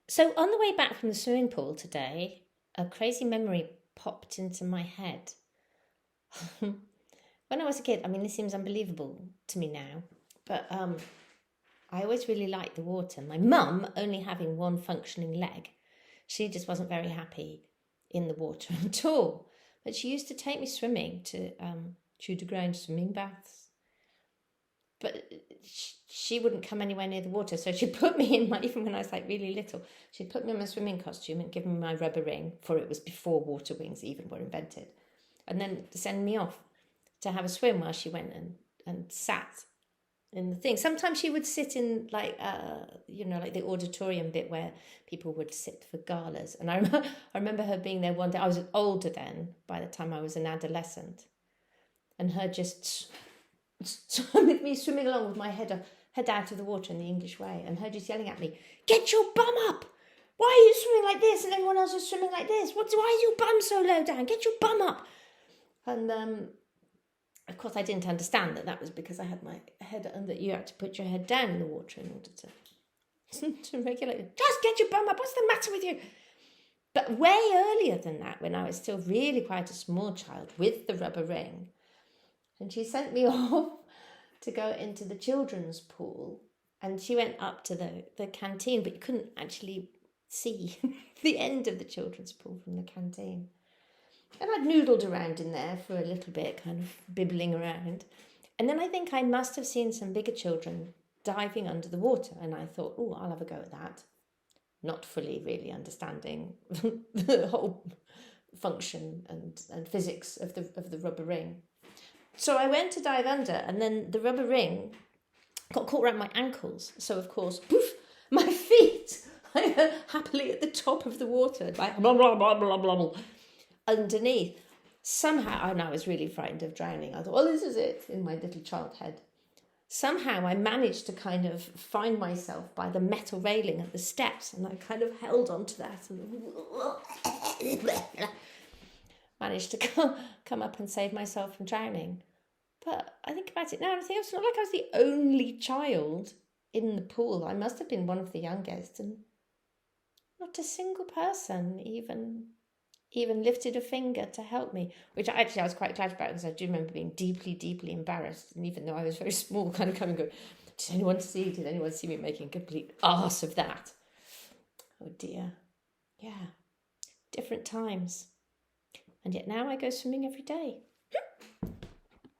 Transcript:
So on the way back from the swimming pool today, a crazy memory popped into my head. When I was a kid, I mean, this seems unbelievable to me now, but I always really liked the water. My mum, only having one functioning leg, she just wasn't very happy in the water at all. But she used to take me swimming to Tudor Grange swimming baths. But she wouldn't come anywhere near the water, so she put me in my, even when I was like really little, she'd put me in my swimming costume and give me my rubber ring, for it was before water wings even were invented, and then send me off to have a swim while she went and sat in the thing. Sometimes she would sit in like like the auditorium bit where people would sit for galas. And I remember her being there one day. I was older then, by the time I was an adolescent, and her just with me swimming along with my head out of the water in the English way, and her just yelling at me, "Get your bum up! Why are you swimming like this? And everyone else is swimming like this. Why is your bum so low down? Get your bum up!" And of course, I didn't understand that was because I had my head, and that you had to put your head down in the water in order to regulate it. Just get your bum up. What's the matter with you? But way earlier than that, when I was still really quite a small child with the rubber ring, and she sent me off to go into the children's pool, and she went up to the canteen, but you couldn't actually see the end of the children's pool from the canteen. And I'd noodled around in there for a little bit, kind of bibbling around. And then I think I must have seen some bigger children diving under the water, and I thought, oh, I'll have a go at that. Not fully really understanding the whole function and physics of the rubber ring. So I went to dive under, and then the rubber ring got caught around my ankles. So, of course, poof, my feet happily at the top of the water, like blah, blah, blah, blah, blah, blah, underneath. Somehow, and I was really frightened of drowning. I thought, well, this is it, in my little child head. Somehow I managed to kind of find myself by the metal railing at the steps, and I kind of held onto that and managed to come up and save myself from drowning. But I think about it now, and I think it's not like I was the only child in the pool. I must have been one of the youngest, and not a single person even lifted a finger to help me, which I was quite glad about, because I do remember being deeply, deeply embarrassed. And even though I was very small, kind of coming and going, did anyone see me making a complete arse of that? Oh dear. Yeah. Different times. And yet now I go swimming every day.